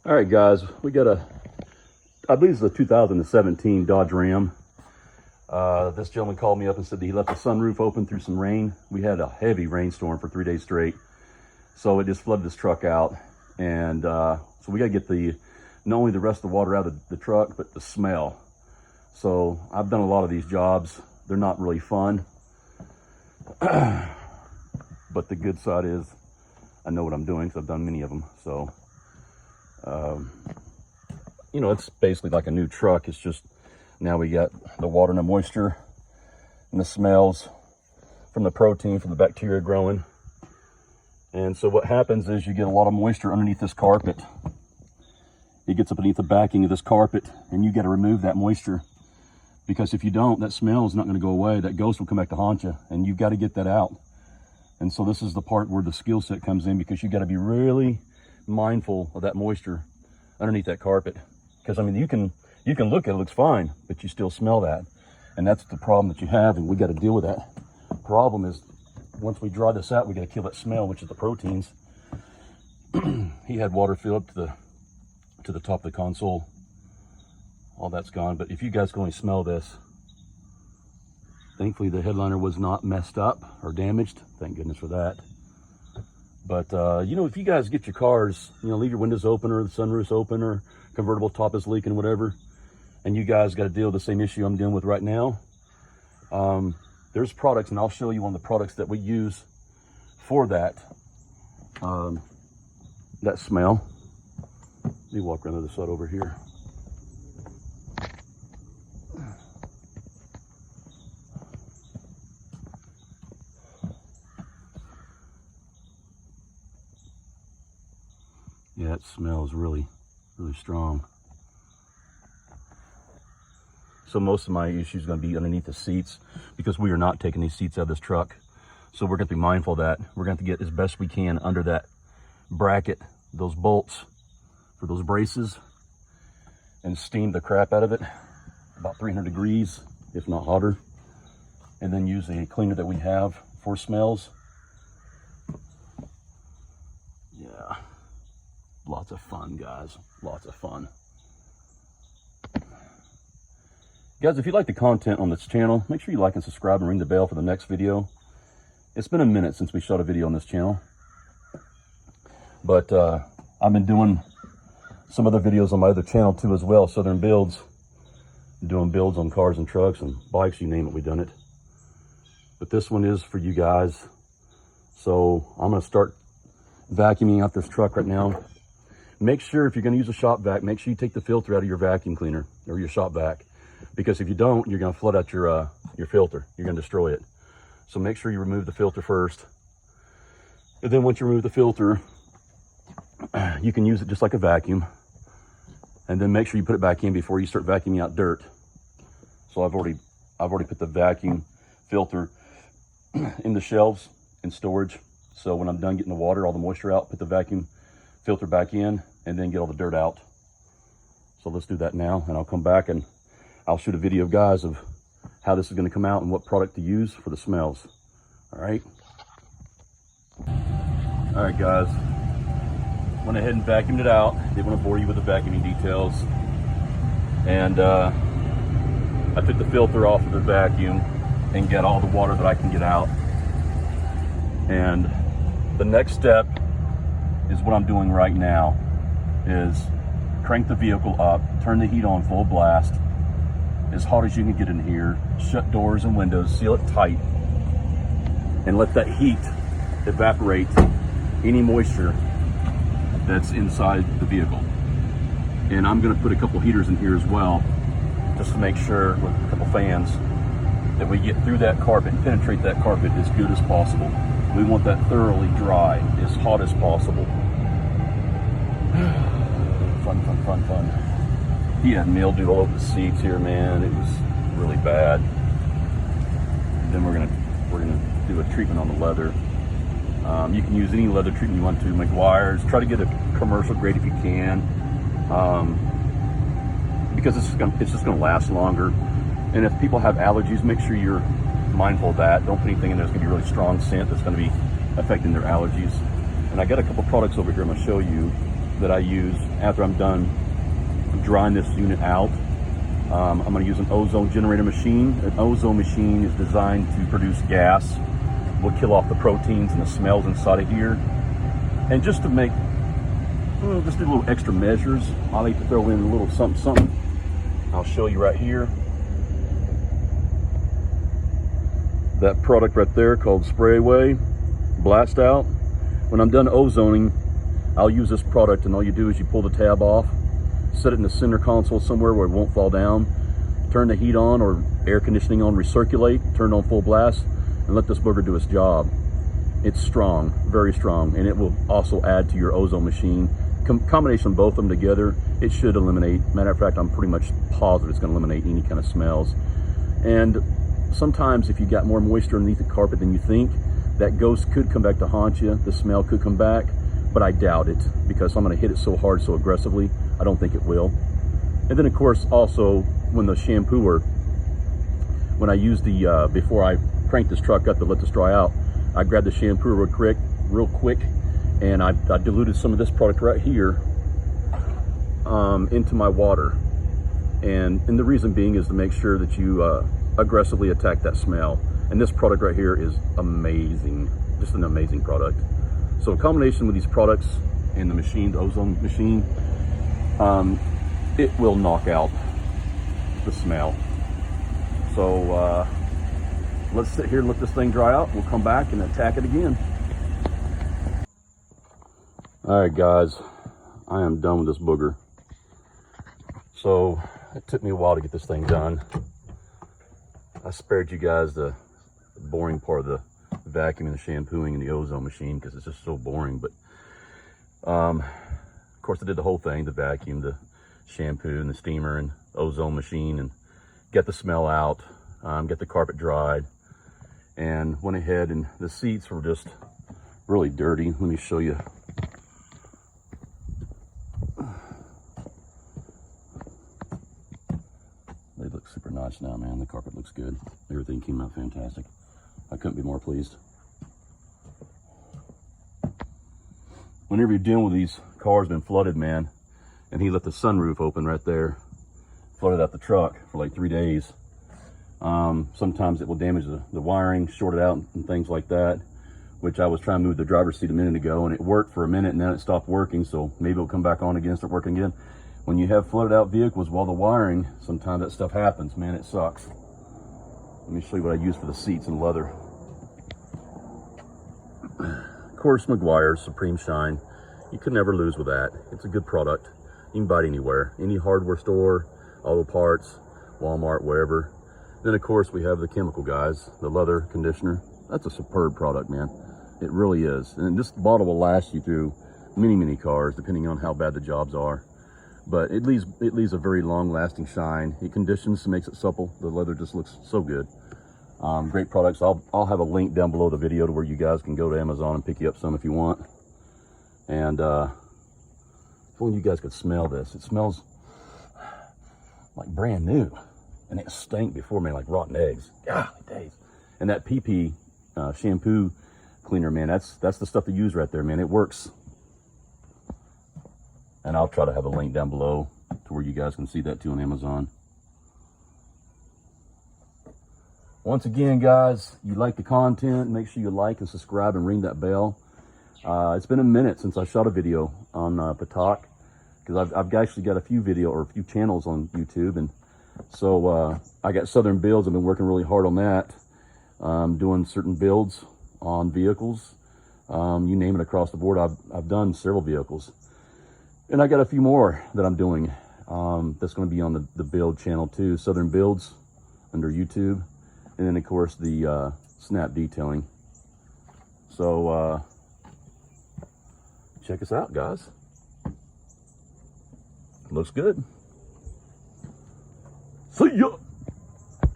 All right, guys, we got I believe it's a 2017 Dodge Ram. This gentleman called me up and said that he left the sunroof open through some rain. We had a heavy rainstorm for 3 days straight. So it just flooded this truck out. And so we got to get not only the rest of the water out of the truck, but the smell. So I've done a lot of these jobs. They're not really fun. But the good side is I know what I'm doing because I've done many of them. So, you know, it's basically like a new truck. It's just now we got the water and the moisture and the smells from the protein, from the bacteria growing. And so what happens is you get a lot of moisture underneath this carpet. It gets up beneath the backing of this carpet, and you got to remove that moisture, because if you don't, that smell is not going to go away. That ghost will come back to haunt you, and you've got to get that out. And so this is the part where the skill set comes in, because you got to be really mindful of that moisture underneath that carpet. Because I mean, you can look at it, looks fine, but you still smell that. And that's the problem that you have, and we got to deal with that. Problem is, once we dry this out, we got to kill that smell, which is the proteins. He had water filled up to the top of the console. All that's gone. But if you guys can only smell this, thankfully the headliner was not messed up or damaged. Thank goodness for that. But you know, if you guys get your cars, you know, leave your windows open or the sunroof's open or convertible top is leaking, whatever, and you guys got to deal with the same issue I'm dealing with right now, there's products, and I'll show you one of the products that we use for that that smell. Let me walk around to the side over here. Yeah, it smells really, really strong. So most of my issue is going to be underneath the seats, because we are not taking these seats out of this truck. So we're going to be mindful of that. We're going to have to get as best we can under that bracket, those bolts for those braces, and steam the crap out of it about 300 degrees, if not hotter. And then use a cleaner that we have for smells. Yeah, lots of fun, guys, lots of fun. Guys, if you like the content on this channel, make sure you like and subscribe and ring the bell for the next video. It's been a minute since we shot a video on this channel. But I've been doing some other videos on my other channel too as well, Southern Builds. Doing builds on cars and trucks and bikes, you name it, we've done it. But this one is for you guys. So I'm gonna start vacuuming out this truck right now. Make sure, if you're gonna use a shop vac, make sure you take the filter out of your vacuum cleaner or your shop vac. Because if you don't, you're going to flood out your filter. You're going to destroy it. So make sure you remove the filter first. And then once you remove the filter, you can use it just like a vacuum. And then make sure you put it back in before you start vacuuming out dirt. So I've already put the vacuum filter in the shelves in storage. So when I'm done getting the water, all the moisture out, put the vacuum filter back in, and then get all the dirt out. So let's do that now, and I'll come back and I'll shoot a video, guys, of how this is going to come out and what product to use for the smells. All right. All right, guys. Went ahead and vacuumed it out. Didn't want to bore you with the vacuuming details. And I took the filter off of the vacuum and get all the water that I can get out. And the next step is what I'm doing right now, is crank the vehicle up, turn the heat on full blast, as hot as you can get in here, shut doors and windows, seal it tight, and let that heat evaporate any moisture that's inside the vehicle. And I'm gonna put a couple heaters in here as well, just to make sure, with a couple fans, that we get through that carpet and penetrate that carpet as good as possible. We want that thoroughly dry, as hot as possible. Fun, fun, fun, fun. He had mildew all over the seats here, man. It was really bad. And then we're gonna do a treatment on the leather. You can use any leather treatment you want to. McGuire's. Try to get a commercial grade if you can, because it's just gonna last longer. And if people have allergies, make sure you're mindful of that. Don't put anything in there that's gonna be really strong scent that's gonna be affecting their allergies. And I got a couple products over here I'm gonna show you that I use after I'm done drying this unit out. I'm going to use an ozone generator machine. An ozone machine is designed to produce gas. Will kill off the proteins and the smells inside of here. And just to make, just do a little extra measures, I like to throw in a little something. I'll show you right here. That product right there called Spray Away Blast Out. When I'm done ozoning, I'll use this product, and all you do is you pull the tab off, set it in the center console somewhere where it won't fall down, turn the heat on or air conditioning on, recirculate, turn on full blast, and let this booger do its job. It's strong, very strong, and it will also add to your ozone machine. Combination of both of them together, it should eliminate, matter of fact, I'm pretty much positive it's going to eliminate any kind of smells. And sometimes if you got more moisture underneath the carpet than you think, that ghost could come back to haunt you, the smell could come back, but I doubt it, because I'm going to hit it so hard, so aggressively, I don't think it will. And then of course, also, when the shampooer, when I use the, before I crank this truck up to let this dry out, I grabbed the shampooer real quick, and I diluted some of this product right here into my water. And the reason being is to make sure that you aggressively attack that smell. And this product right here is amazing, just an amazing product. So a combination with these products and the machine, the ozone machine, it will knock out the smell. So let's sit here and let this thing dry out. We'll come back and attack it again. All right, guys, I am done with this booger. So it took me a while to get this thing done. I spared you guys the boring part of the vacuuming, the shampooing, and the ozone machine, because it's just so boring. But of course I did the whole thing, the vacuum, the shampoo, and the steamer, and ozone machine, and get the smell out, get the carpet dried, and went ahead, and the seats were just really dirty. Let me show you. They look super nice now, man. The carpet looks good. Everything came out fantastic. I couldn't be more pleased. Whenever you're dealing with these cars been flooded, man, and he left the sunroof open right there, flooded out the truck for like 3 days. Sometimes it will damage the wiring, short it out, and things like that, which I was trying to move the driver's seat a minute ago, and it worked for a minute, and then it stopped working, so maybe it'll come back on again, start working again. When you have flooded out vehicles while the wiring, sometimes that stuff happens, man, it sucks. Let me show you what I use for the seats and leather. Of course, Meguiar's Supreme Shine. You could never lose with that. It's a good product. You can buy it anywhere, any hardware store, auto parts, Walmart, wherever. Then of course we have the chemical guys, the leather conditioner. That's a superb product, man. It really is. And this bottle will last you through many cars, depending on how bad the jobs are. But it leaves a very long lasting shine. It conditions, makes it supple. The leather just looks so good. Great products. I'll have a link down below the video to where you guys can go to Amazon and pick you up some if you want. And if only you guys could smell this. It smells like brand new, and it stank before me like rotten eggs. Golly days. And that PP shampoo cleaner, man, that's the stuff to use right there, man. It works. And I'll try to have a link down below to where you guys can see that too on Amazon. Once again, guys, you like the content, make sure you like and subscribe and ring that bell. It's been a minute since I shot a video on Patak, because I've actually got a few channels on YouTube, and so I got Southern Builds. I've been working really hard on that, doing certain builds on vehicles, you name it, across the board. I've done several vehicles, and I got a few more that I'm doing. That's going to be on the build channel too, Southern Builds under YouTube, and then of course the snap detailing. So check us out, guys. Looks good. See ya.